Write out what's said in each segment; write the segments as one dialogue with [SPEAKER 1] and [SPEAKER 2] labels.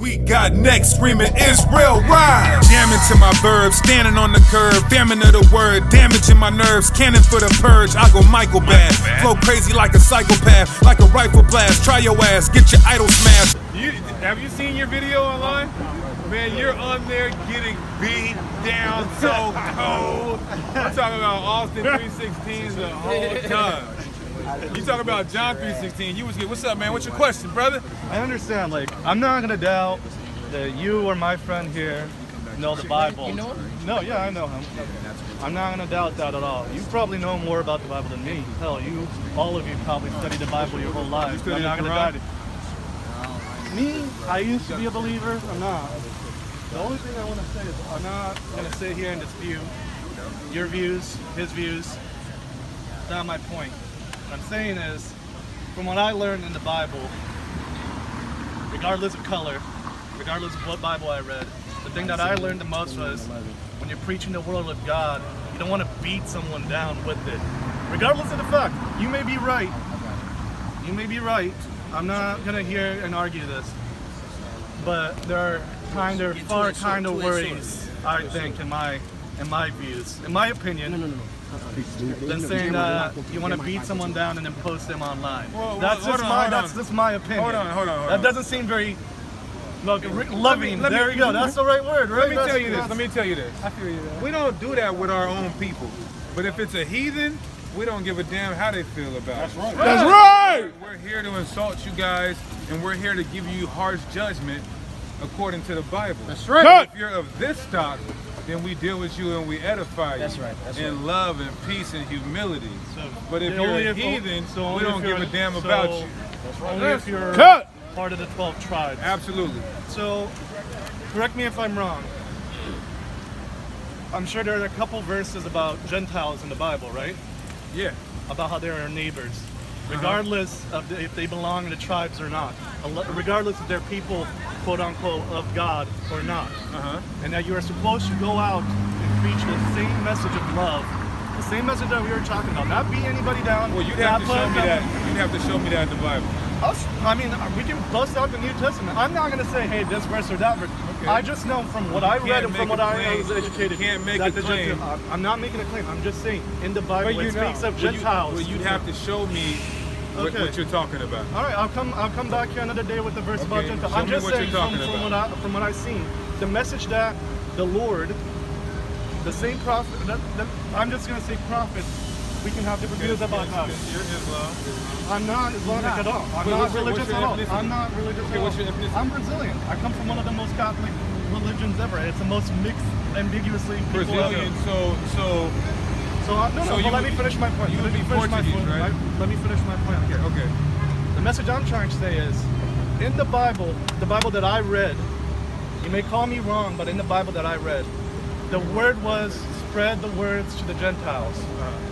[SPEAKER 1] we got next, screaming Israel rise. Jamming to my verbs, standing on the curb, damning of the word, damaging my nerves, cannon for the purge, I go Michael bad. Flow crazy like a psychopath, like a rifle blast, try your ass, get your idol smashed.
[SPEAKER 2] Have you seen your video online? Man, you're on there getting beat down so cold. I'm talking about Austin 316s the whole time. You talk about John 3:16. You was good. What's up, man? What's your question, brother?
[SPEAKER 3] I understand. Like, I'm not gonna doubt that you or my friend here know the Bible.
[SPEAKER 4] You know him?
[SPEAKER 3] No, yeah, I know him. I'm not gonna doubt that at all. You probably know more about the Bible than me. Hell, all of you probably studied the Bible your whole life. I'm not gonna doubt it. Me, I used to be a believer. I'm not. The only thing I want to say is I'm not gonna sit here and dispute your views, his views. That's not my point. What I'm saying is, from what I learned in the Bible, regardless of color, regardless of what Bible I read, the thing that I learned the most was when you're preaching the word of God, you don't want to beat someone down with it. Regardless of the fact, you may be right. You may be right. I'm not going to hear and argue this. But there are far kinder worries, I think, in my views, in my opinion, than saying that you want to beat someone down and then post them online. That's just my opinion.
[SPEAKER 2] Hold on.
[SPEAKER 3] That doesn't seem very loving. There you go. That's the right word, right?
[SPEAKER 2] Let me tell you this.
[SPEAKER 3] I feel you.
[SPEAKER 2] We don't do that with our own people. But if it's a heathen, we don't give a damn how they feel about it.
[SPEAKER 1] That's right!
[SPEAKER 2] We're here to insult you guys, and we're here to give you harsh judgment according to the Bible.
[SPEAKER 4] That's right.
[SPEAKER 2] If you're of this stock, then we deal with you and we edify you.
[SPEAKER 4] That's right.
[SPEAKER 2] In love and peace and humility. But if
[SPEAKER 3] Only
[SPEAKER 2] you're a
[SPEAKER 3] if-
[SPEAKER 2] heathen,
[SPEAKER 3] so
[SPEAKER 2] we don't give a damn about you.
[SPEAKER 3] Only if you're
[SPEAKER 1] Cut!
[SPEAKER 3] part of the 12 tribes.
[SPEAKER 2] Absolutely.
[SPEAKER 3] So, correct me if I'm wrong. I'm sure there are a couple verses about Gentiles in the Bible, right?
[SPEAKER 2] Yeah.
[SPEAKER 3] About how they're our neighbors, regardless of if they belong to the tribes or not, regardless if they're people, quote unquote, of God or not. And that you are supposed to go out and preach the same message of love, the same message that we were talking about, not beat anybody down.
[SPEAKER 2] Well, you'd have to show me that. You'd have to show me that in the Bible.
[SPEAKER 3] I mean, we can bust out the New Testament. I'm not going to say, hey, this verse or that verse.
[SPEAKER 2] Okay.
[SPEAKER 3] I just know from what I read and from what I was educated.
[SPEAKER 2] You can't make
[SPEAKER 3] that
[SPEAKER 2] a claim.
[SPEAKER 3] I'm not making a claim. I'm just saying, in the Bible, it speaks of
[SPEAKER 2] Well,
[SPEAKER 3] Gentiles.
[SPEAKER 2] you'd have to show me what you're talking about.
[SPEAKER 3] All right, I'll come back here another day with the verse about
[SPEAKER 2] Okay,
[SPEAKER 3] Gentiles.
[SPEAKER 2] show
[SPEAKER 3] I'm
[SPEAKER 2] me
[SPEAKER 3] just
[SPEAKER 2] what
[SPEAKER 3] saying
[SPEAKER 2] you're talking
[SPEAKER 3] from what I've seen, the message that the Lord, the same prophet, I'm just going to say prophet, we can have different views about God.
[SPEAKER 2] You're Islam.
[SPEAKER 3] I'm not Islamic at all. I'm not religious at all. I'm not religious at all.
[SPEAKER 2] What's your ethnicity?
[SPEAKER 3] I'm Brazilian. I come from one of the most Catholic religions ever. It's the most mixed, ambiguously people
[SPEAKER 2] Brazilian,
[SPEAKER 3] ever. Let me finish my point.
[SPEAKER 2] You
[SPEAKER 3] Let
[SPEAKER 2] would
[SPEAKER 3] me
[SPEAKER 2] be
[SPEAKER 3] finish my
[SPEAKER 2] Portuguese,
[SPEAKER 3] point.
[SPEAKER 2] right?
[SPEAKER 3] Let me finish my point here.
[SPEAKER 2] Okay.
[SPEAKER 3] The message I'm trying to say is, in the Bible that I read, you may call me wrong, but in the Bible that I read, the word was spread the words to the Gentiles.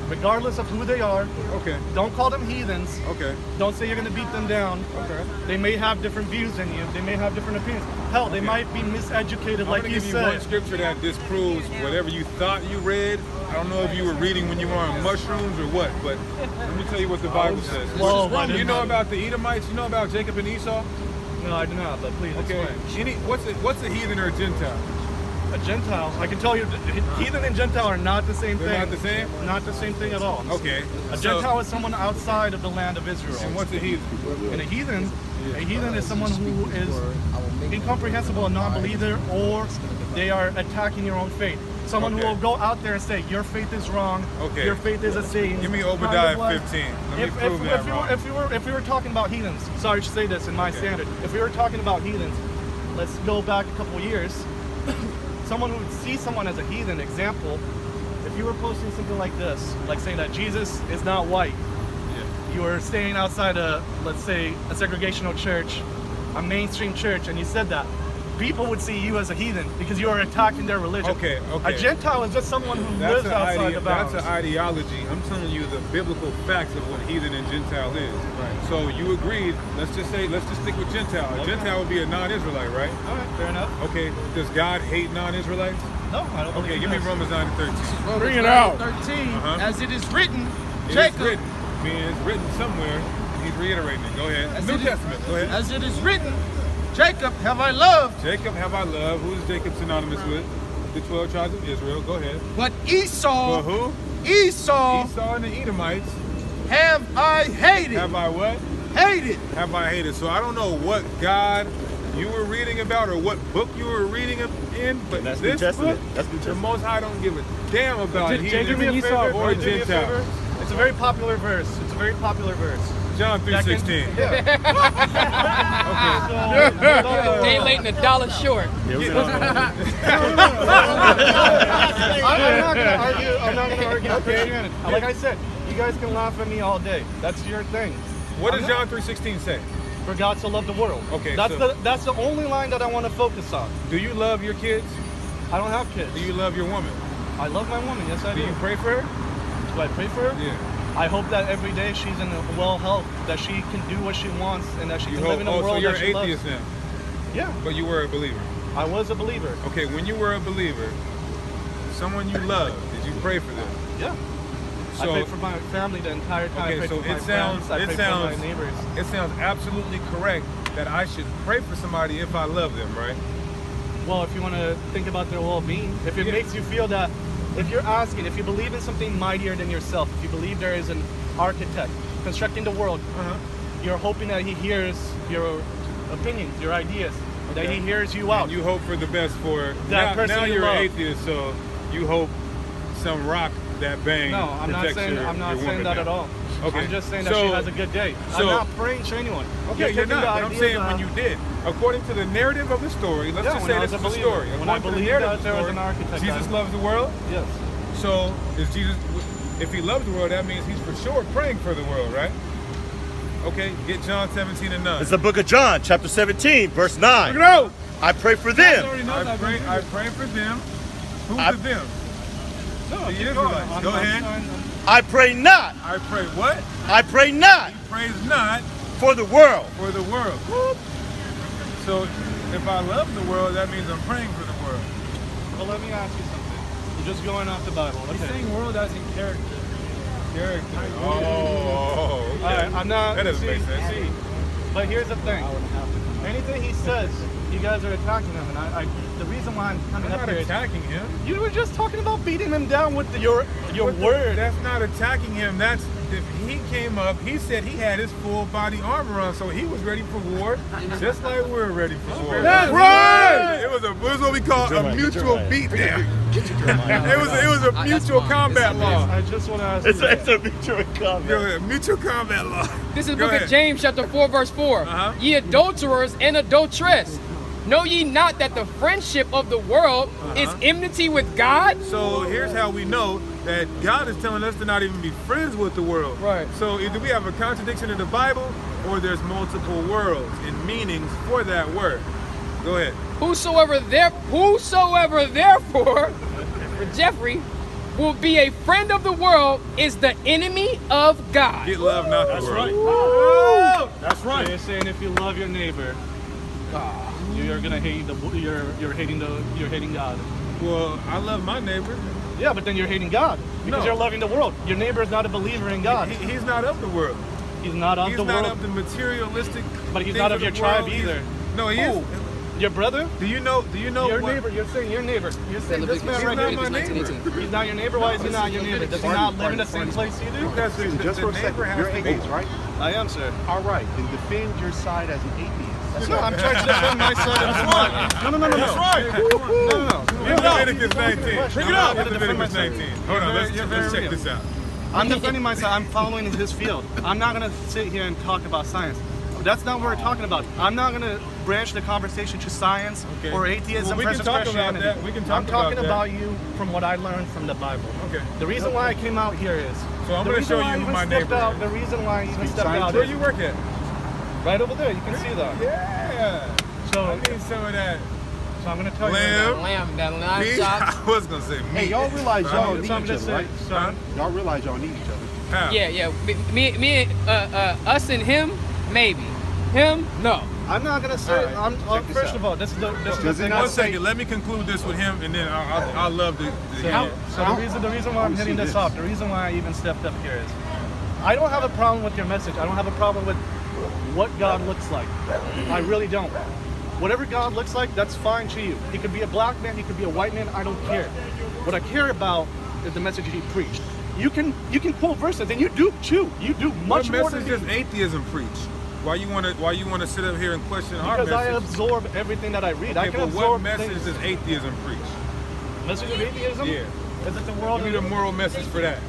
[SPEAKER 3] Regardless of who they are.
[SPEAKER 2] Okay.
[SPEAKER 3] Don't call them heathens.
[SPEAKER 2] Okay.
[SPEAKER 3] Don't say you're going to beat them down.
[SPEAKER 2] Okay.
[SPEAKER 3] They may have different views than you. They may have different opinions. Hell, they might be miseducated, like you
[SPEAKER 2] give you one
[SPEAKER 3] said.
[SPEAKER 2] scripture that disproves whatever you thought you read. I don't know if you were reading when you were on mushrooms or what, but let me tell you what the Bible says.
[SPEAKER 3] Well,
[SPEAKER 2] You know about the Edomites? You know about Jacob and Esau?
[SPEAKER 3] No, I do not, but please explain.
[SPEAKER 2] What's a heathen or a Gentile?
[SPEAKER 3] A Gentile, I can tell you, heathen and Gentile are not the same thing.
[SPEAKER 2] They're not the same?
[SPEAKER 3] Not the same thing at all.
[SPEAKER 2] Okay.
[SPEAKER 3] A Gentile is someone outside of the land of Israel.
[SPEAKER 2] And what's a heathen?
[SPEAKER 3] And a heathen is someone who is incomprehensible, a non-believer, or they are attacking your own faith. Someone who will go out there and say, your faith is wrong, your faith is a sin.
[SPEAKER 2] Give me Obadiah 15. Let me prove that wrong.
[SPEAKER 3] If we were talking about heathens, sorry to say this in my standard, if we were talking about heathens, let's go back a couple years. Someone who would see someone as a heathen, example, if you were posting something like this, like saying that Jesus is not white, you were staying outside a, let's say, a segregational church, a mainstream church, and you said that, people would see you as a heathen because you are attacking their religion.
[SPEAKER 2] Okay.
[SPEAKER 3] A Gentile is just someone who lives outside the bounds.
[SPEAKER 2] That's an ideology. I'm telling you the biblical facts of what heathen and Gentile is. Right. So you agreed. Let's just stick with Gentile. A Gentile would be a non-Israelite, right?
[SPEAKER 3] All right, fair enough.
[SPEAKER 2] Okay. Does God hate non-Israelites?
[SPEAKER 3] No, I don't.
[SPEAKER 2] Okay, give me Romans 9:13.
[SPEAKER 1] Bring it out.
[SPEAKER 4] 13, as it is written,
[SPEAKER 2] It
[SPEAKER 4] Jacob.
[SPEAKER 2] is written. I mean, it's written somewhere. He's reiterating it. Go ahead. New Testament. Go ahead.
[SPEAKER 4] As it is written, Jacob have I loved,
[SPEAKER 2] Jacob have I loved. Who is Jacob synonymous with? The 12 tribes of Israel. Go ahead.
[SPEAKER 4] but Esau,
[SPEAKER 2] But who?
[SPEAKER 4] Esau
[SPEAKER 2] Esau and the Edomites.
[SPEAKER 4] have I hated.
[SPEAKER 2] Have I what?
[SPEAKER 4] Hated.
[SPEAKER 2] Have I hated? So I don't know what God you were reading about or what book you were reading in, but
[SPEAKER 5] That's New
[SPEAKER 2] this
[SPEAKER 5] Testament.
[SPEAKER 2] book,
[SPEAKER 5] That's New
[SPEAKER 2] the
[SPEAKER 5] Testament.
[SPEAKER 2] Most High don't give a damn about
[SPEAKER 3] Jacob,
[SPEAKER 2] heathen
[SPEAKER 3] do me a favor,
[SPEAKER 2] or
[SPEAKER 3] do me a
[SPEAKER 2] Gentile.
[SPEAKER 3] favor. It's a very popular verse. It's a very popular verse.
[SPEAKER 2] John 3:16.
[SPEAKER 6] They ain't letting $1 short.
[SPEAKER 5] Yeah, we
[SPEAKER 2] Yeah.
[SPEAKER 5] got
[SPEAKER 3] I'm not gonna argue. I'm not gonna argue with Christianity. Like I said, you guys can laugh at me all day. That's your thing.
[SPEAKER 2] What does John 3:16 say?
[SPEAKER 3] For God to love the world.
[SPEAKER 2] Okay,
[SPEAKER 3] That's
[SPEAKER 2] so-
[SPEAKER 3] the only line that I want to focus on.
[SPEAKER 2] Do you love your kids?
[SPEAKER 3] I don't have kids.
[SPEAKER 2] Do you love your woman?
[SPEAKER 3] I love my woman. Yes, I
[SPEAKER 2] Do
[SPEAKER 3] do.
[SPEAKER 2] you pray for her?
[SPEAKER 3] Do I pray for her?
[SPEAKER 2] Yeah.
[SPEAKER 3] I hope that every day she's in well health, that she can do what she wants, and that she
[SPEAKER 2] You
[SPEAKER 3] can
[SPEAKER 2] hope.
[SPEAKER 3] live in a
[SPEAKER 2] Oh, so
[SPEAKER 3] world
[SPEAKER 2] you're
[SPEAKER 3] that
[SPEAKER 2] an
[SPEAKER 3] she
[SPEAKER 2] atheist
[SPEAKER 3] loves.
[SPEAKER 2] now,
[SPEAKER 3] Yeah,
[SPEAKER 2] but you were a believer.
[SPEAKER 3] I was a believer.
[SPEAKER 2] Okay, when you were a believer, someone you loved, did you pray for them?
[SPEAKER 3] Yeah. I
[SPEAKER 2] So-
[SPEAKER 3] prayed for my family the entire time. I
[SPEAKER 2] Okay,
[SPEAKER 3] prayed
[SPEAKER 2] so
[SPEAKER 3] for my
[SPEAKER 2] it sounds,
[SPEAKER 3] friends. I prayed for my neighbors.
[SPEAKER 2] it sounds absolutely correct that I should pray for somebody if I love them, right?
[SPEAKER 3] Well, if you want to think about their well-being, if it
[SPEAKER 2] Yeah.
[SPEAKER 3] makes you feel that, if you're asking, if you believe in something mightier than yourself, if you believe there is an architect constructing the world, you're hoping that he hears your opinions, your ideas, that he hears you out.
[SPEAKER 2] And you hope for the best for
[SPEAKER 3] That person
[SPEAKER 2] now
[SPEAKER 3] you
[SPEAKER 2] you're
[SPEAKER 3] love.
[SPEAKER 2] an atheist, so you hope some rock that bang
[SPEAKER 3] No, I'm not
[SPEAKER 2] protects
[SPEAKER 3] saying
[SPEAKER 2] your,
[SPEAKER 3] I'm not
[SPEAKER 2] your
[SPEAKER 3] saying
[SPEAKER 2] woman
[SPEAKER 3] that
[SPEAKER 2] now.
[SPEAKER 3] at all.
[SPEAKER 2] Okay.
[SPEAKER 3] I'm just saying that
[SPEAKER 2] So-
[SPEAKER 3] she has a good day.
[SPEAKER 2] so-
[SPEAKER 3] I'm not praying to anyone.
[SPEAKER 2] Okay, you're
[SPEAKER 3] taking
[SPEAKER 2] not.
[SPEAKER 3] the
[SPEAKER 2] But I'm
[SPEAKER 3] ideas
[SPEAKER 2] saying
[SPEAKER 3] out-
[SPEAKER 2] when you did, according to the narrative of the story, let's
[SPEAKER 3] Yeah,
[SPEAKER 2] just
[SPEAKER 3] when
[SPEAKER 2] say
[SPEAKER 3] I
[SPEAKER 2] this
[SPEAKER 3] was
[SPEAKER 2] is
[SPEAKER 3] a
[SPEAKER 2] the
[SPEAKER 3] believer.
[SPEAKER 2] story.
[SPEAKER 3] When I
[SPEAKER 2] According to the
[SPEAKER 3] believed
[SPEAKER 2] narrative
[SPEAKER 3] that
[SPEAKER 2] of the
[SPEAKER 3] there was
[SPEAKER 2] story,
[SPEAKER 3] an architect
[SPEAKER 2] Jesus
[SPEAKER 3] out.
[SPEAKER 2] loves the world.
[SPEAKER 3] Yes.
[SPEAKER 2] So is Jesus? If he loves the world, that means he's for sure praying for the world, right? Okay, get John 17 and 9.
[SPEAKER 5] It's the book of John, chapter 17, verse 9.
[SPEAKER 2] No.
[SPEAKER 5] I pray for them.
[SPEAKER 2] I pray for them. Who's
[SPEAKER 5] I-
[SPEAKER 2] the them?
[SPEAKER 3] No,
[SPEAKER 2] The
[SPEAKER 3] keep
[SPEAKER 2] Israelites.
[SPEAKER 3] going.
[SPEAKER 2] Go ahead.
[SPEAKER 5] I pray not.
[SPEAKER 2] I pray what?
[SPEAKER 5] I pray not
[SPEAKER 2] He prays not
[SPEAKER 5] for the world.
[SPEAKER 2] for the world. So if I love the world, that means I'm praying for the world.
[SPEAKER 3] Well, let me ask you something. You're just going off the Bible. Okay.
[SPEAKER 6] world as in character.
[SPEAKER 2] Character. Oh, okay.
[SPEAKER 3] All right, I'm not.
[SPEAKER 2] That doesn't make sense.
[SPEAKER 3] See, but here's the thing. Anything he says, you guys are attacking him, and the reason why I'm
[SPEAKER 2] I'm
[SPEAKER 3] coming
[SPEAKER 2] not
[SPEAKER 3] up here is
[SPEAKER 2] attacking him.
[SPEAKER 3] you were just talking about beating him down with your
[SPEAKER 2] But
[SPEAKER 3] word.
[SPEAKER 2] That's not attacking him. That's if he came up, he said he had his full body armor on, so he was ready for war, just like we're ready for war.
[SPEAKER 3] That's
[SPEAKER 2] right. It was what we call a
[SPEAKER 5] Jeremiah,
[SPEAKER 2] mutual
[SPEAKER 5] Jeremiah.
[SPEAKER 2] beatdown.
[SPEAKER 5] Jeremiah.
[SPEAKER 2] It was a
[SPEAKER 6] That's
[SPEAKER 2] mutual
[SPEAKER 6] fine.
[SPEAKER 2] combat law.
[SPEAKER 3] I just want to ask
[SPEAKER 5] It's
[SPEAKER 3] you.
[SPEAKER 5] a mutual comment.
[SPEAKER 2] Go ahead. Mutual combat law.
[SPEAKER 6] This is
[SPEAKER 2] Go
[SPEAKER 6] book
[SPEAKER 2] ahead.
[SPEAKER 6] of James, chapter 4, verse 4.
[SPEAKER 2] Uh-huh.
[SPEAKER 6] Ye adulterers and adulteress, know ye not that the friendship of the world is enmity with God?
[SPEAKER 2] So here's how we know that God is telling us to not even be friends with the world.
[SPEAKER 6] Right.
[SPEAKER 2] So either we have a contradiction in the Bible or there's multiple worlds and meanings for that word. Go ahead.
[SPEAKER 6] Whosoever therefore, for Jeffrey, will be a friend of the world is the enemy of God.
[SPEAKER 2] Get love, not the
[SPEAKER 5] That's
[SPEAKER 2] world.
[SPEAKER 5] right.
[SPEAKER 2] Oh!
[SPEAKER 5] That's
[SPEAKER 3] So
[SPEAKER 5] right.
[SPEAKER 3] you're saying if you love your neighbor, you're gonna hate you're hating God.
[SPEAKER 2] Well, I love my neighbor.
[SPEAKER 3] Yeah, but then you're hating God because
[SPEAKER 2] No.
[SPEAKER 3] you're loving the world. Your neighbor is not a believer in God.
[SPEAKER 2] He's not of the world.
[SPEAKER 3] He's not of
[SPEAKER 2] He's
[SPEAKER 3] the
[SPEAKER 2] not
[SPEAKER 3] world.
[SPEAKER 2] of the materialistic.
[SPEAKER 3] But he's
[SPEAKER 2] things
[SPEAKER 3] not of your
[SPEAKER 2] the
[SPEAKER 3] tribe
[SPEAKER 2] world.
[SPEAKER 3] either.
[SPEAKER 2] No, he
[SPEAKER 3] Who?
[SPEAKER 2] is.
[SPEAKER 3] Your brother?
[SPEAKER 2] Do you know?
[SPEAKER 3] Your
[SPEAKER 2] what?
[SPEAKER 3] neighbor. You're saying your neighbor. You're saying this man
[SPEAKER 2] He's
[SPEAKER 3] right
[SPEAKER 2] not
[SPEAKER 3] here.
[SPEAKER 2] my neighbor.
[SPEAKER 3] He's not your neighbor. Why is he not your neighbor? Does he not live in the same place you do?
[SPEAKER 2] Because the
[SPEAKER 7] Just for a second,
[SPEAKER 2] neighbor has
[SPEAKER 7] you're
[SPEAKER 2] to be.
[SPEAKER 7] atheist, right?
[SPEAKER 3] I am, sir.
[SPEAKER 7] All right, then defend your side as an atheist.
[SPEAKER 3] No, I'm trying to defend my side of the No.
[SPEAKER 2] That's right.
[SPEAKER 3] No.
[SPEAKER 2] Read Leviticus 19.
[SPEAKER 3] Bring it up.
[SPEAKER 2] Read Leviticus 19. Hold on, let's check this out.
[SPEAKER 3] I'm defending myself. I'm following his field. I'm not going to sit here and talk about science. That's not what we're talking about. I'm not going to branch the conversation to science
[SPEAKER 2] Okay.
[SPEAKER 3] or atheism
[SPEAKER 2] Well, we can
[SPEAKER 3] versus
[SPEAKER 2] talk about
[SPEAKER 3] Christianity.
[SPEAKER 2] that. We can talk
[SPEAKER 3] I'm talking
[SPEAKER 2] about that.
[SPEAKER 3] about you from what I learned from the Bible.
[SPEAKER 2] Okay.
[SPEAKER 3] The reason why I came out here is
[SPEAKER 2] So I'm
[SPEAKER 3] the
[SPEAKER 2] gonna
[SPEAKER 3] reason
[SPEAKER 2] show
[SPEAKER 3] why I
[SPEAKER 2] you who
[SPEAKER 3] even
[SPEAKER 2] my
[SPEAKER 3] stepped
[SPEAKER 2] neighbor
[SPEAKER 3] out.
[SPEAKER 2] is.
[SPEAKER 3] The reason why I even stepped out
[SPEAKER 2] Where
[SPEAKER 3] is
[SPEAKER 2] you work at?
[SPEAKER 3] right over there. You can see that.
[SPEAKER 2] Yeah.
[SPEAKER 3] So,
[SPEAKER 2] I need some of that.
[SPEAKER 3] so I'm going to tell you.
[SPEAKER 2] Lamb.
[SPEAKER 6] That lamb
[SPEAKER 2] Meat?
[SPEAKER 6] chop.
[SPEAKER 2] I was gonna say meat.
[SPEAKER 7] Hey, y'all realize y'all need
[SPEAKER 3] So I'm
[SPEAKER 7] each
[SPEAKER 3] just
[SPEAKER 7] other, right?
[SPEAKER 3] saying.
[SPEAKER 2] Huh?
[SPEAKER 7] Y'all realize y'all need each other.
[SPEAKER 2] How?
[SPEAKER 6] Yeah. Me, us and him, maybe. Him, no.
[SPEAKER 3] I'm not going to say.
[SPEAKER 7] All right, check this
[SPEAKER 3] First
[SPEAKER 7] out.
[SPEAKER 3] of all, this is the
[SPEAKER 7] Does it
[SPEAKER 3] thing.
[SPEAKER 7] not
[SPEAKER 2] One
[SPEAKER 7] say-
[SPEAKER 2] second. Let me conclude this with him, and then I'll love to hear it.
[SPEAKER 3] So the reason why I'm hitting this off, the reason why I even stepped up here is, I don't have a problem with your message. I don't have a problem with what God looks like. I really don't. Whatever God looks like, that's fine to you. He could be a black man, he could be a white man, I don't care. What I care about is the message he preached. You can quote verses, and you do too. You do much more
[SPEAKER 2] What
[SPEAKER 3] than
[SPEAKER 2] message
[SPEAKER 3] me.
[SPEAKER 2] does atheism preach? Why you wanna sit up here and question our
[SPEAKER 3] Because I
[SPEAKER 2] message?
[SPEAKER 3] absorb everything that I read. I
[SPEAKER 2] Okay,
[SPEAKER 3] can
[SPEAKER 2] but
[SPEAKER 3] absorb
[SPEAKER 2] what message
[SPEAKER 3] things.
[SPEAKER 2] does atheism preach?
[SPEAKER 3] Message of atheism?
[SPEAKER 2] Yeah.
[SPEAKER 3] Is it the world?
[SPEAKER 2] Give me the moral message for that.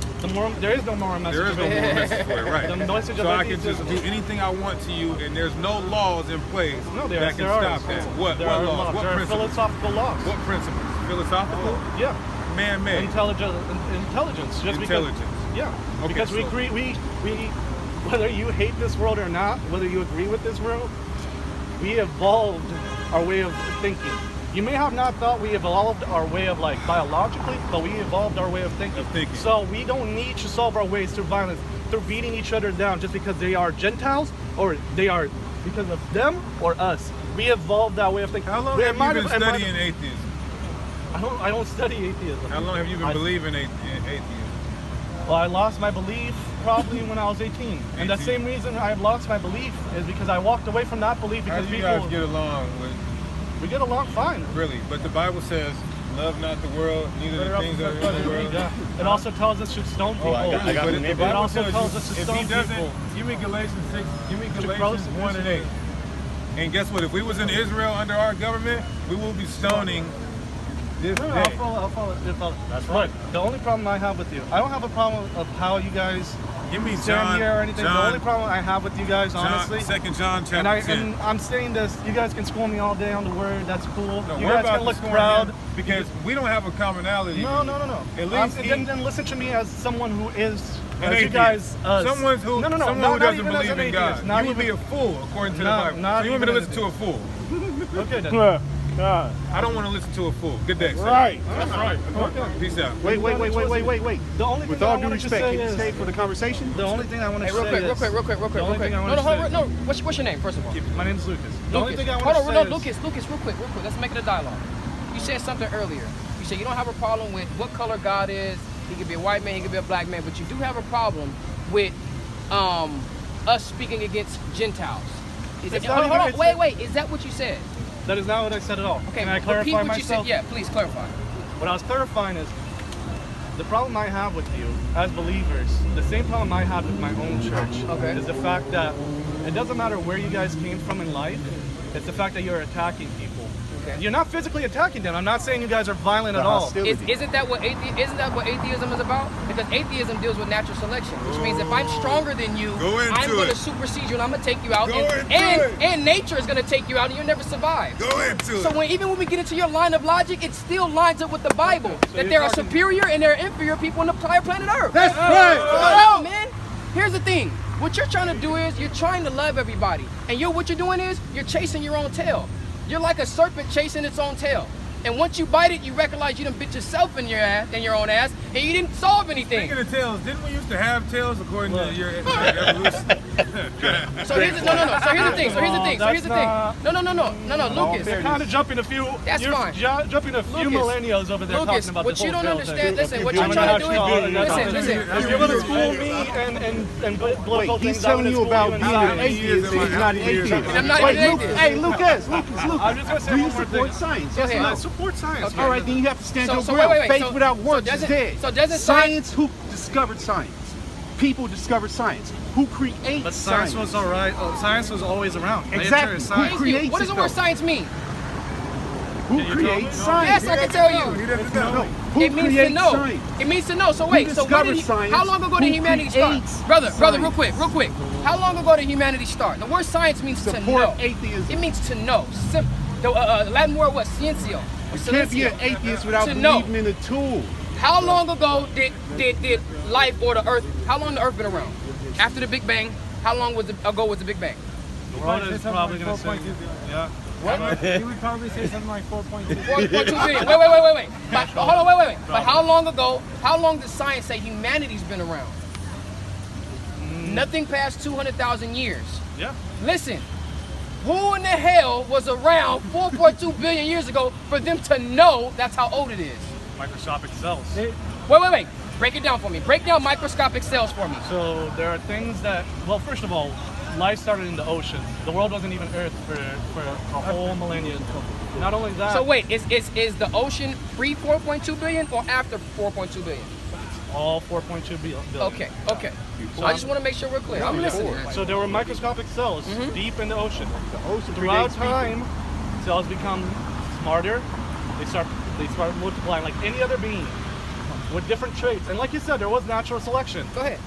[SPEAKER 3] There is no moral message.
[SPEAKER 2] There is no moral message for it, right?
[SPEAKER 3] The message of
[SPEAKER 2] So I can
[SPEAKER 3] atheism.
[SPEAKER 2] just do anything I want to you, and there's no laws in place
[SPEAKER 3] No,
[SPEAKER 2] that can
[SPEAKER 3] there are.
[SPEAKER 2] stop that. What
[SPEAKER 3] There are
[SPEAKER 2] laws? What
[SPEAKER 3] There are
[SPEAKER 2] principles?
[SPEAKER 3] philosophical laws.
[SPEAKER 2] What principles? Philosophical?
[SPEAKER 3] Yeah.
[SPEAKER 2] Man-made?
[SPEAKER 3] Intelligence. Just
[SPEAKER 2] Intelligence.
[SPEAKER 3] Because, yeah.
[SPEAKER 2] Okay,
[SPEAKER 3] Because we
[SPEAKER 2] so-
[SPEAKER 3] agree. We whether you hate this world or not, whether you agree with this world, we evolved our way of thinking. You may have not thought we evolved our way of like biologically, but we evolved our way of thinking. So we don't need to solve our ways through violence, through beating each other down just because they are Gentiles or they are because of them or us. We evolved that way of thinking.
[SPEAKER 2] How long have you been studying atheism?
[SPEAKER 3] I don't study atheism.
[SPEAKER 2] How long have you been believing in atheism?
[SPEAKER 3] Well, I lost my belief probably when I was 18. And the
[SPEAKER 2] 18.
[SPEAKER 3] same reason I lost my belief is because I walked away from that belief
[SPEAKER 2] How
[SPEAKER 3] because
[SPEAKER 2] do you
[SPEAKER 3] people...
[SPEAKER 2] guys get along with...
[SPEAKER 3] We get along fine.
[SPEAKER 2] Really, but the Bible says, love not the world, neither the things that are in the world.
[SPEAKER 3] Yeah. It also tells us to stone people.
[SPEAKER 5] I got
[SPEAKER 2] But
[SPEAKER 5] the
[SPEAKER 2] the
[SPEAKER 5] neighbor.
[SPEAKER 3] It
[SPEAKER 2] Bible
[SPEAKER 3] also
[SPEAKER 2] tells
[SPEAKER 3] tells us to
[SPEAKER 2] you, if
[SPEAKER 3] stone
[SPEAKER 2] he doesn't,
[SPEAKER 3] people.
[SPEAKER 2] give me Galatians 6, give me
[SPEAKER 3] To
[SPEAKER 2] Galatians 1 and 8. And guess what? If we was in Israel under our government, we will be stoning this
[SPEAKER 3] No,
[SPEAKER 2] day.
[SPEAKER 3] I'll follow. That's right. The only problem I have with you, I don't have a problem of how you guys
[SPEAKER 2] Give me
[SPEAKER 3] stand
[SPEAKER 2] John,
[SPEAKER 3] here or anything. The only problem I have with you guys, honestly,
[SPEAKER 2] 2 John chapter 10.
[SPEAKER 3] and I'm saying this, you guys can school me all day on the word, that's cool.
[SPEAKER 2] No,
[SPEAKER 3] You
[SPEAKER 2] we're
[SPEAKER 3] guys
[SPEAKER 2] about
[SPEAKER 3] can
[SPEAKER 2] to
[SPEAKER 3] look
[SPEAKER 2] scorn
[SPEAKER 3] proud.
[SPEAKER 2] him because we don't have a commonality.
[SPEAKER 3] No.
[SPEAKER 2] At least
[SPEAKER 3] Then listen to me as someone who is,
[SPEAKER 2] an
[SPEAKER 3] as you
[SPEAKER 2] atheist.
[SPEAKER 3] guys,
[SPEAKER 2] someone who
[SPEAKER 3] someone
[SPEAKER 2] doesn't
[SPEAKER 3] not
[SPEAKER 2] believe
[SPEAKER 3] even as
[SPEAKER 2] in
[SPEAKER 3] an
[SPEAKER 2] God.
[SPEAKER 3] atheist, not
[SPEAKER 2] You would be
[SPEAKER 3] even-
[SPEAKER 2] a fool according to the
[SPEAKER 3] Not-
[SPEAKER 2] Bible.
[SPEAKER 3] not
[SPEAKER 2] So you want me to
[SPEAKER 3] even
[SPEAKER 2] listen to a fool?
[SPEAKER 3] Okay then.
[SPEAKER 2] I don't want to listen to a fool. Good day, sir.
[SPEAKER 5] Right.
[SPEAKER 3] That's right. Okay.
[SPEAKER 2] Peace out.
[SPEAKER 7] Wait.
[SPEAKER 3] The only
[SPEAKER 7] With
[SPEAKER 3] thing I
[SPEAKER 7] all due
[SPEAKER 3] wanted to
[SPEAKER 7] respect,
[SPEAKER 3] say
[SPEAKER 7] can you
[SPEAKER 3] is,
[SPEAKER 7] stay for the conversation?
[SPEAKER 3] the only thing I want to
[SPEAKER 6] Hey,
[SPEAKER 3] say
[SPEAKER 6] real quick,
[SPEAKER 3] is,
[SPEAKER 6] real quick.
[SPEAKER 3] The only thing I want
[SPEAKER 6] No,
[SPEAKER 3] to say
[SPEAKER 6] hold on, no. What's your name, first of all?
[SPEAKER 3] My name's Lucas. The only
[SPEAKER 6] Lucas.
[SPEAKER 3] thing I
[SPEAKER 6] Hold
[SPEAKER 3] want
[SPEAKER 6] on,
[SPEAKER 3] to say
[SPEAKER 6] no,
[SPEAKER 3] is,
[SPEAKER 6] Lucas, real quick. Let's make it a dialogue. You said something earlier. You said you don't have a problem with what color God is. He could be a white man, he could be a black man, but you do have a problem with us speaking against Gentiles.
[SPEAKER 3] It's
[SPEAKER 6] Hold
[SPEAKER 3] not
[SPEAKER 6] on,
[SPEAKER 3] even-
[SPEAKER 6] wait. Is that what you said?
[SPEAKER 3] that is not what I said at all.
[SPEAKER 6] Okay,
[SPEAKER 3] Can I
[SPEAKER 6] repeat
[SPEAKER 3] clarify
[SPEAKER 6] what
[SPEAKER 3] myself?
[SPEAKER 6] you said. Yeah, please clarify.
[SPEAKER 3] What I was clarifying is, the problem I have with you as believers, the same problem I had with my own church,
[SPEAKER 6] Okay.
[SPEAKER 3] is the fact that it doesn't matter where you guys came from in life, it's the fact that you're attacking people.
[SPEAKER 6] Okay.
[SPEAKER 3] You're not physically attacking them. I'm not saying you guys are violent at all.
[SPEAKER 7] hostility.
[SPEAKER 6] Isn't that what atheism is about? Because atheism deals with natural selection, which means if I'm stronger than you,
[SPEAKER 2] Go into
[SPEAKER 6] I'm going to
[SPEAKER 2] it.
[SPEAKER 6] supersede you and I'm going to take you out.
[SPEAKER 2] Go into
[SPEAKER 6] and
[SPEAKER 2] it.
[SPEAKER 6] and nature is going to take you out and you'll never survive.
[SPEAKER 2] Go into
[SPEAKER 6] So even when we get into your line of logic, it still lines up with the Bible.
[SPEAKER 3] So
[SPEAKER 6] that
[SPEAKER 3] you're
[SPEAKER 6] there are
[SPEAKER 3] talking-
[SPEAKER 6] superior and there are inferior people on the entire planet Earth.
[SPEAKER 7] That's right.
[SPEAKER 6] Hold on, man. Here's the thing. What you're trying to do is you're trying to love everybody. And what you're doing is you're chasing your own tail. You're like a serpent chasing its own tail. And once you bite it, you recognize you done bit yourself in your own ass, and you didn't solve anything.
[SPEAKER 2] Speaking of tails, didn't we used to have tails according to your evolution?
[SPEAKER 6] So here's the thing. No, Lucas.
[SPEAKER 3] You're kind of jumping a few.
[SPEAKER 6] That's
[SPEAKER 3] you're
[SPEAKER 6] fine.
[SPEAKER 3] Jumping a few
[SPEAKER 6] Lucas,
[SPEAKER 3] millennials over there
[SPEAKER 6] Lucas,
[SPEAKER 3] talking about
[SPEAKER 6] what
[SPEAKER 3] the
[SPEAKER 6] you
[SPEAKER 3] whole
[SPEAKER 6] don't
[SPEAKER 3] tail
[SPEAKER 6] understand,
[SPEAKER 3] thing.
[SPEAKER 6] listen, what
[SPEAKER 3] I'm
[SPEAKER 6] you're trying to do
[SPEAKER 3] actually-
[SPEAKER 6] listen.
[SPEAKER 3] You're gonna school me and political
[SPEAKER 7] Wait, he's
[SPEAKER 3] things.
[SPEAKER 7] telling
[SPEAKER 3] I'm
[SPEAKER 7] you
[SPEAKER 3] gonna
[SPEAKER 7] about
[SPEAKER 3] school
[SPEAKER 7] being
[SPEAKER 3] you
[SPEAKER 7] an
[SPEAKER 3] inside.
[SPEAKER 7] atheist and he's not an atheist.
[SPEAKER 6] I'm not
[SPEAKER 7] Wait,
[SPEAKER 6] an
[SPEAKER 7] Lucas,
[SPEAKER 6] atheist.
[SPEAKER 7] hey, Lucas.
[SPEAKER 3] I'm just gonna say
[SPEAKER 7] Do you
[SPEAKER 3] one more
[SPEAKER 7] support
[SPEAKER 3] thing.
[SPEAKER 7] science?
[SPEAKER 6] Go
[SPEAKER 7] Yes or
[SPEAKER 6] ahead.
[SPEAKER 7] no?
[SPEAKER 3] I support science.
[SPEAKER 7] All right, then you have to stand
[SPEAKER 6] So-
[SPEAKER 7] your
[SPEAKER 6] so
[SPEAKER 7] ground.
[SPEAKER 6] wait.
[SPEAKER 7] Faith
[SPEAKER 6] So-
[SPEAKER 7] without
[SPEAKER 6] so
[SPEAKER 7] works is
[SPEAKER 6] doesn't-
[SPEAKER 7] dead.
[SPEAKER 6] so doesn't
[SPEAKER 7] science? Who discovered science? People discovered science. Who creates
[SPEAKER 3] But science was alright. Science was always around. Nature
[SPEAKER 7] Exactly.
[SPEAKER 3] is
[SPEAKER 7] Who
[SPEAKER 3] science.
[SPEAKER 7] creates
[SPEAKER 6] What does the
[SPEAKER 7] it,
[SPEAKER 6] word
[SPEAKER 7] though?
[SPEAKER 6] science mean?
[SPEAKER 7] Who
[SPEAKER 3] Can you tell me?
[SPEAKER 7] creates science?
[SPEAKER 6] Yes, I can tell
[SPEAKER 2] He
[SPEAKER 6] you.
[SPEAKER 2] doesn't know.
[SPEAKER 7] No. Who
[SPEAKER 6] It means to
[SPEAKER 7] creates
[SPEAKER 6] know.
[SPEAKER 7] science?
[SPEAKER 6] It means to know. So wait, so when
[SPEAKER 7] discovered
[SPEAKER 6] did
[SPEAKER 7] science?
[SPEAKER 6] how long ago did
[SPEAKER 7] Who
[SPEAKER 6] humanity start?
[SPEAKER 7] creates
[SPEAKER 6] Brother,
[SPEAKER 7] science?
[SPEAKER 6] real quick. How long ago did humanity start? The word science means to
[SPEAKER 7] Support
[SPEAKER 6] know.
[SPEAKER 7] atheism.
[SPEAKER 6] It means to know. The Latin word was sciencio.
[SPEAKER 7] You can't be an atheist without
[SPEAKER 6] To know.
[SPEAKER 7] believing in a tool.
[SPEAKER 6] How long ago did life or the earth, how long the earth been around? After the Big Bang, how long ago was the Big Bang?
[SPEAKER 3] The world is probably gonna say, yeah.
[SPEAKER 8] You would probably say something like 4.2.
[SPEAKER 6] 4.2 billion. Wait. But, hold on, wait. But how long does science say humanity's been around? Nothing past 200,000 years.
[SPEAKER 3] Yeah.
[SPEAKER 6] Listen, who in the hell was around 4.2 billion years ago for them to know that's how old it is?
[SPEAKER 3] Microscopic cells.
[SPEAKER 6] Wait. Break it down for me. Break down microscopic cells for me.
[SPEAKER 3] So there are things that, well, first of all, life started in the ocean. The world wasn't even Earth for a whole millennium. Not only that.
[SPEAKER 6] So wait, is the ocean pre 4.2 billion or after 4.2 billion?
[SPEAKER 3] All 4.2 billion.
[SPEAKER 6] Okay. So I just want to make sure we're clear. I'm listening.
[SPEAKER 3] So there were microscopic cells deep in the ocean.
[SPEAKER 7] The ocean
[SPEAKER 3] Throughout
[SPEAKER 7] predates
[SPEAKER 3] time, cells become smarter. They start multiplying like any other being with different traits. And like you said, there was natural selection.
[SPEAKER 6] Go ahead.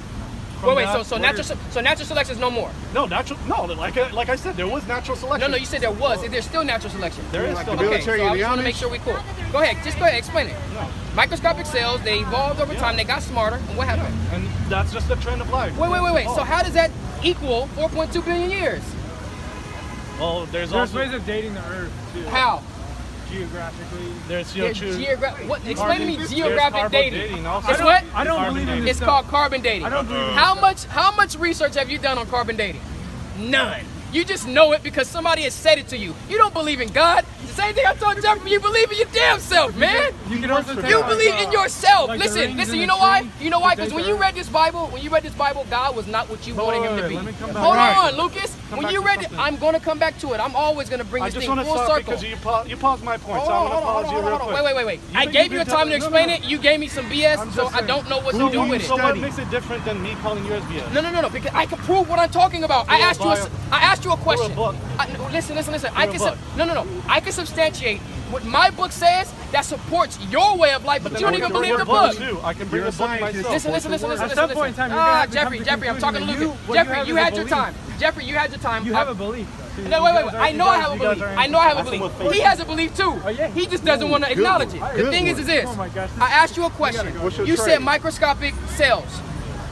[SPEAKER 3] From
[SPEAKER 6] Wait.
[SPEAKER 3] that,
[SPEAKER 6] So natural selection is no more.
[SPEAKER 3] No, like I said, there was natural selection.
[SPEAKER 6] No, you said there was. Is there still natural selection?
[SPEAKER 3] There is still.
[SPEAKER 7] the
[SPEAKER 6] Okay,
[SPEAKER 7] military
[SPEAKER 6] so I
[SPEAKER 7] and the
[SPEAKER 6] just want to
[SPEAKER 7] Amish?
[SPEAKER 6] make sure we cool. Go ahead, explain it.
[SPEAKER 3] No.
[SPEAKER 6] Microscopic cells, they evolved over time, they got smarter, and what happened?
[SPEAKER 3] And that's just the trend of life.
[SPEAKER 6] Wait. So how does that equal 4.2 billion years?
[SPEAKER 3] Well, there's
[SPEAKER 8] There's
[SPEAKER 3] also
[SPEAKER 8] ways of dating the Earth too.
[SPEAKER 6] How?
[SPEAKER 8] Geographically.
[SPEAKER 3] there's CO2.
[SPEAKER 6] Explain to me
[SPEAKER 3] There's
[SPEAKER 6] geographic
[SPEAKER 3] carbon
[SPEAKER 6] dating.
[SPEAKER 3] also.
[SPEAKER 6] It's what?
[SPEAKER 8] I don't
[SPEAKER 3] Carbon
[SPEAKER 8] believe in
[SPEAKER 3] dating.
[SPEAKER 8] this
[SPEAKER 6] It's
[SPEAKER 8] stuff.
[SPEAKER 6] called carbon dating.
[SPEAKER 8] I don't believe in
[SPEAKER 6] How much research have you done on carbon dating? None. You just know it because somebody has said it to you. You don't believe in God. The same thing I told Jeffrey, you believe in your damn self, man.
[SPEAKER 8] You can also take
[SPEAKER 6] You
[SPEAKER 8] like,
[SPEAKER 6] believe in yourself.
[SPEAKER 8] like the
[SPEAKER 6] Listen,
[SPEAKER 8] rings in
[SPEAKER 6] you
[SPEAKER 8] the
[SPEAKER 6] know why?
[SPEAKER 8] tree,
[SPEAKER 6] You know why?
[SPEAKER 8] they
[SPEAKER 6] Because when
[SPEAKER 8] take
[SPEAKER 6] you
[SPEAKER 8] the
[SPEAKER 6] read this Bible, God was not what you wanted him to
[SPEAKER 8] wait,
[SPEAKER 6] be.
[SPEAKER 8] let me come back.
[SPEAKER 6] Hold
[SPEAKER 8] Right.
[SPEAKER 6] on, Lucas.
[SPEAKER 3] Come
[SPEAKER 6] When
[SPEAKER 3] back
[SPEAKER 6] you
[SPEAKER 3] to
[SPEAKER 6] read it,
[SPEAKER 3] something.
[SPEAKER 6] I'm gonna come back to it. I'm always gonna bring
[SPEAKER 3] I
[SPEAKER 6] this
[SPEAKER 3] just
[SPEAKER 6] thing
[SPEAKER 3] want to
[SPEAKER 6] full
[SPEAKER 3] stop
[SPEAKER 6] circle.
[SPEAKER 3] because you paused my point, so I'm going to pause you real quick.
[SPEAKER 6] Wait. I gave you a time to explain it. You gave me some BS,
[SPEAKER 3] I'm
[SPEAKER 6] so
[SPEAKER 3] just
[SPEAKER 6] I
[SPEAKER 3] saying.
[SPEAKER 6] don't know what
[SPEAKER 3] So
[SPEAKER 6] to do with
[SPEAKER 3] So
[SPEAKER 6] it.
[SPEAKER 3] what makes it different than me calling yours BS?
[SPEAKER 6] No, because I can prove what I'm talking about. I asked you a question.
[SPEAKER 3] book.
[SPEAKER 6] Listen.
[SPEAKER 3] book.
[SPEAKER 6] I can substantiate what my book says that supports your way of life, but you don't even believe the book.
[SPEAKER 3] Too. I can bring
[SPEAKER 7] You're
[SPEAKER 3] the
[SPEAKER 7] a
[SPEAKER 3] book
[SPEAKER 7] scientist.
[SPEAKER 3] myself.
[SPEAKER 6] Listen.
[SPEAKER 8] At some point in time, you're gonna have to come to
[SPEAKER 6] Jeffrey, I'm talking to
[SPEAKER 8] conclusion
[SPEAKER 6] Lucas.
[SPEAKER 8] that
[SPEAKER 6] Jeffrey, you
[SPEAKER 8] have
[SPEAKER 6] had
[SPEAKER 8] is a
[SPEAKER 6] your
[SPEAKER 8] belief.
[SPEAKER 6] time. Jeffrey, you had your time.
[SPEAKER 8] You have a belief.
[SPEAKER 6] No, wait. I know I have a
[SPEAKER 3] you guys
[SPEAKER 6] belief.
[SPEAKER 3] are
[SPEAKER 6] I know I have a
[SPEAKER 3] messing
[SPEAKER 6] belief.
[SPEAKER 3] with
[SPEAKER 6] He has a belief too.
[SPEAKER 8] Oh, yeah.
[SPEAKER 6] He just doesn't want to acknowledge it. The
[SPEAKER 7] Good
[SPEAKER 6] thing
[SPEAKER 7] one.
[SPEAKER 6] is this.
[SPEAKER 8] Oh my gosh.
[SPEAKER 6] I asked you a question.
[SPEAKER 7] What's your
[SPEAKER 6] You
[SPEAKER 7] trade?
[SPEAKER 6] said microscopic cells.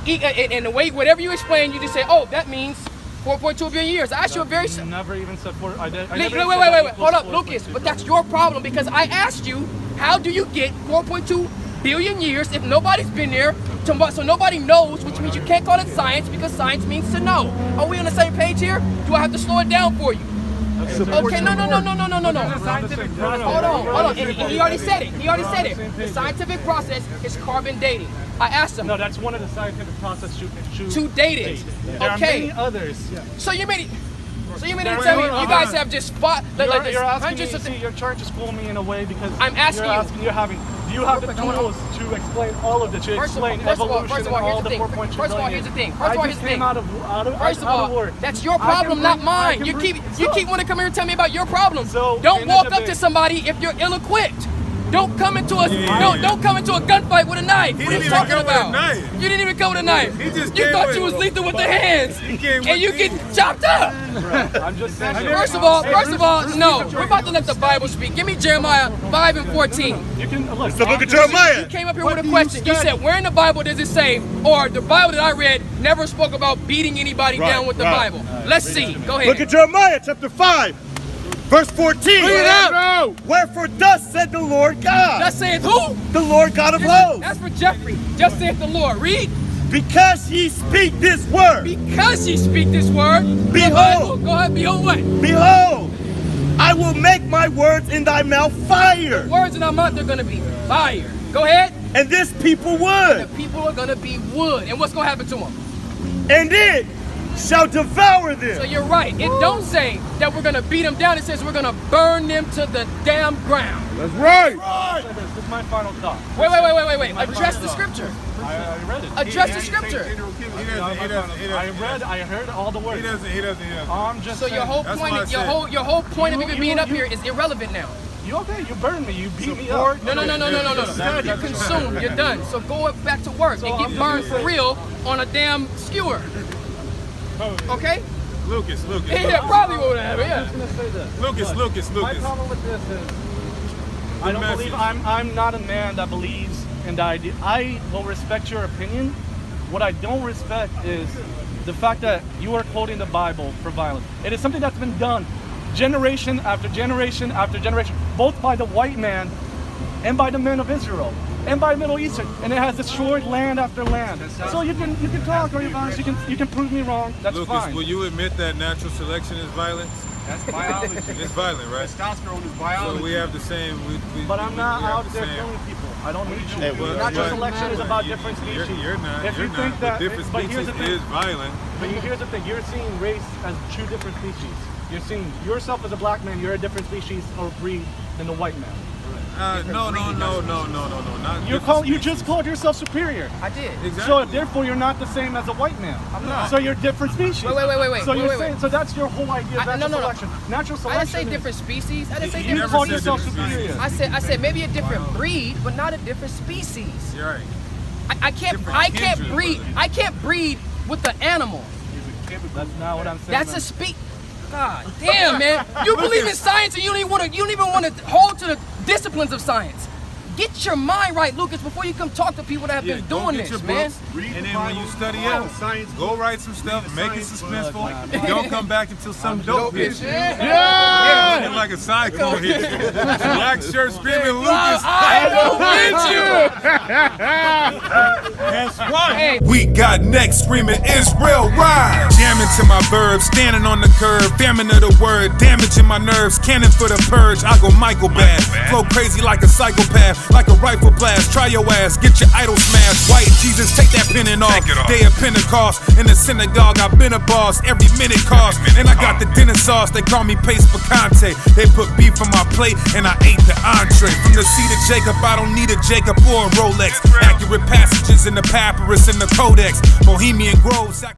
[SPEAKER 6] And the way, whatever you explain, you just say, oh, that means 4.2 billion years. I asked you a very
[SPEAKER 3] I never even said four. I never
[SPEAKER 6] Wait,
[SPEAKER 3] even said that
[SPEAKER 6] wait.
[SPEAKER 3] equals
[SPEAKER 6] Hold up,
[SPEAKER 3] 4.2
[SPEAKER 6] Lucas. But
[SPEAKER 3] billion.
[SPEAKER 6] that's your problem because I asked you, how do you get 4.2 billion years if nobody's been there? So nobody knows, which means you can't call it science because science means to know. Are we on the same page here? Do I have to slow it down for you? Okay, no.
[SPEAKER 8] There's a scientific process.
[SPEAKER 6] Hold on. And he already said it. The scientific process is carbon dating. I asked him
[SPEAKER 3] No, that's one of the scientific processes
[SPEAKER 6] to date it.
[SPEAKER 3] There are many
[SPEAKER 6] Okay.
[SPEAKER 3] others.
[SPEAKER 6] So you mean to tell me you guys have just fought like this
[SPEAKER 3] You're asking
[SPEAKER 6] hundreds
[SPEAKER 3] me,
[SPEAKER 6] of things?
[SPEAKER 3] you're trying to school me in a way because
[SPEAKER 6] I'm asking you.
[SPEAKER 3] do you have the tools to explain all of this, to explain evolution
[SPEAKER 6] first of
[SPEAKER 3] and
[SPEAKER 6] all,
[SPEAKER 3] all the 4.2 billion?
[SPEAKER 6] First of all, here's the thing.
[SPEAKER 3] I just came out of
[SPEAKER 6] First of
[SPEAKER 3] out
[SPEAKER 6] all,
[SPEAKER 3] of work.
[SPEAKER 6] that's your problem, not mine. You keep wanting to come here and tell me about your problems.
[SPEAKER 3] So,
[SPEAKER 6] Don't
[SPEAKER 3] in the
[SPEAKER 6] walk up
[SPEAKER 3] debate-
[SPEAKER 6] to somebody if you're ill-equipped. Don't come into a don't come into a gunfight with a knife. What are you
[SPEAKER 1] didn't even
[SPEAKER 6] talking
[SPEAKER 1] come with a
[SPEAKER 6] about?
[SPEAKER 1] knife.
[SPEAKER 6] You didn't even come with a knife.
[SPEAKER 1] He just
[SPEAKER 6] You
[SPEAKER 1] came
[SPEAKER 6] thought
[SPEAKER 1] with-
[SPEAKER 6] you was lethal with the hands,
[SPEAKER 1] came
[SPEAKER 6] and
[SPEAKER 1] with
[SPEAKER 6] you
[SPEAKER 1] these.
[SPEAKER 6] get chopped up.
[SPEAKER 3] I'm just saying.
[SPEAKER 6] First of all, no. We're about to let the Bible speak. Give me Jeremiah 5 and 14.
[SPEAKER 3] You can look.
[SPEAKER 5] It's the book of
[SPEAKER 6] You
[SPEAKER 5] Jeremiah.
[SPEAKER 6] came up here with a question. You said, where in the Bible does it say, or the Bible that I read never spoke about beating anybody
[SPEAKER 5] Right,
[SPEAKER 6] down with the
[SPEAKER 5] right.
[SPEAKER 6] Bible? Let's see. Go ahead.
[SPEAKER 5] Look at Jeremiah chapter 5, verse 14.
[SPEAKER 6] Read it out.
[SPEAKER 5] Wherefore thus said the Lord God,
[SPEAKER 6] That saith who?
[SPEAKER 5] the Lord God of hosts,
[SPEAKER 6] That's for Jeffrey. Just saith the Lord. Read.
[SPEAKER 5] because ye speak this word,
[SPEAKER 6] Because ye speak this word.
[SPEAKER 5] Behold.
[SPEAKER 6] Go ahead. Behold what?
[SPEAKER 5] behold, I will make my words in thy mouth fire,
[SPEAKER 6] Words in our mouth are going to be fire. Go ahead.
[SPEAKER 5] and this people
[SPEAKER 6] The
[SPEAKER 5] wood,
[SPEAKER 6] people are going to be wood. And what's going to happen to them?
[SPEAKER 5] and it shall devour
[SPEAKER 6] So
[SPEAKER 5] them.
[SPEAKER 6] you're right. It don't say that we're going to beat them down. It says we're going to burn them to the damn ground.
[SPEAKER 7] That's right.
[SPEAKER 3] This is my final thought.
[SPEAKER 6] Wait. Address the scripture.
[SPEAKER 3] I read it.
[SPEAKER 6] Address the scripture.
[SPEAKER 3] I heard all the words.
[SPEAKER 1] He doesn't.
[SPEAKER 3] I'm just
[SPEAKER 6] So your
[SPEAKER 3] saying.
[SPEAKER 6] whole
[SPEAKER 1] That's
[SPEAKER 6] point,
[SPEAKER 1] what I said.
[SPEAKER 6] your whole point of
[SPEAKER 3] You-
[SPEAKER 6] even being up
[SPEAKER 3] you-
[SPEAKER 6] here is irrelevant now.
[SPEAKER 3] You okay? You burned me. You beat me up.
[SPEAKER 6] No. You're consumed. You're done. So go back to work and get burned for real on a damn skewer. Okay?
[SPEAKER 1] Lucas.
[SPEAKER 6] Yeah, probably what would happen. Yeah.
[SPEAKER 3] I'm just gonna say this.
[SPEAKER 1] Lucas.
[SPEAKER 3] My problem with this is I don't
[SPEAKER 1] message.
[SPEAKER 3] believe I'm not a man that believes in the idea. I will respect your opinion. What I don't respect is the fact that you are quoting the Bible for violence. It is something that's been done generation after generation after generation, both by the white man and by the men of Israel and by Middle Eastern, and it has destroyed land after land. So you can talk or you can prove me wrong. That's
[SPEAKER 1] Lucas,
[SPEAKER 3] fine.
[SPEAKER 1] will you admit that natural selection is violence?
[SPEAKER 2] That's biology.
[SPEAKER 1] It's violent, right?
[SPEAKER 2] Testosterone is biology.
[SPEAKER 1] So we have the same.
[SPEAKER 3] But I'm not
[SPEAKER 1] we have
[SPEAKER 3] out
[SPEAKER 1] the
[SPEAKER 3] there
[SPEAKER 1] same-
[SPEAKER 3] killing people. I don't need you.
[SPEAKER 1] Well,
[SPEAKER 3] Natural
[SPEAKER 1] but-
[SPEAKER 3] selection is about
[SPEAKER 1] you-
[SPEAKER 3] different species.
[SPEAKER 1] You're not.
[SPEAKER 3] If
[SPEAKER 1] You're
[SPEAKER 3] you
[SPEAKER 1] not.
[SPEAKER 3] think that,
[SPEAKER 1] but different
[SPEAKER 3] but
[SPEAKER 1] species
[SPEAKER 3] here's the thing.
[SPEAKER 1] is violent.
[SPEAKER 3] But here's the thing, you're seeing race as two different species. You're seeing yourself as a black man, you're a different species or breed than the white man.
[SPEAKER 1] No. Not
[SPEAKER 3] You just called yourself superior.
[SPEAKER 6] I did.
[SPEAKER 1] Exactly.
[SPEAKER 3] So therefore you're not the same as a white man.
[SPEAKER 6] I'm not.
[SPEAKER 3] So you're different species.
[SPEAKER 6] Wait.
[SPEAKER 3] So you're
[SPEAKER 6] wait.
[SPEAKER 3] saying, so that's your whole idea of natural selection. Natural
[SPEAKER 6] I
[SPEAKER 3] selection.
[SPEAKER 6] didn't say
[SPEAKER 3] is-
[SPEAKER 6] different species. I didn't say
[SPEAKER 3] You
[SPEAKER 6] different
[SPEAKER 3] called
[SPEAKER 6] species.
[SPEAKER 3] yourself
[SPEAKER 1] different
[SPEAKER 3] superior.
[SPEAKER 6] I said maybe a different breed, but not a different species.
[SPEAKER 1] You're right.
[SPEAKER 6] I can't
[SPEAKER 1] Different
[SPEAKER 6] breed.
[SPEAKER 1] kindred,
[SPEAKER 6] I can't breed with the animal.
[SPEAKER 3] That's not what I'm saying.
[SPEAKER 6] That's
[SPEAKER 3] man.
[SPEAKER 6] a speak. God damn, man! You believe in science and you don't even want to hold to the disciplines of science. Get your mind right, Lucas, before you come talk to people that have been
[SPEAKER 1] go
[SPEAKER 6] doing
[SPEAKER 1] get your
[SPEAKER 6] this, man.
[SPEAKER 1] books, and then when you study out, go write some stuff, make it suspenseful. Don't come back until some dope hits you.
[SPEAKER 6] Yeah!
[SPEAKER 1] Looking like a psycho hit you. Black shirt screaming, Lucas.
[SPEAKER 6] I will hit you!
[SPEAKER 1] Guess what?
[SPEAKER 6] Hey.
[SPEAKER 1] We got next screaming Israel ride. Jamming to my verbs, standing on the curb, famine of the word, damaging my nerves, cannon for the purge. I go Michael bad, flow crazy like a psychopath, like a rifle blast. Try your ass, get your idol smashed. White Jesus, take that pinning off. Day of Pentecost in the synagogue, I've been a boss. Every minute cost, and I got the dinner sauce. They call me Pace Picante. They put beef on my plate, and I ate the entree. From the seed of Jacob, I don't need a Jacob or a Rolex. Accurate passages in the papyrus and the codex. Bohemian Grove.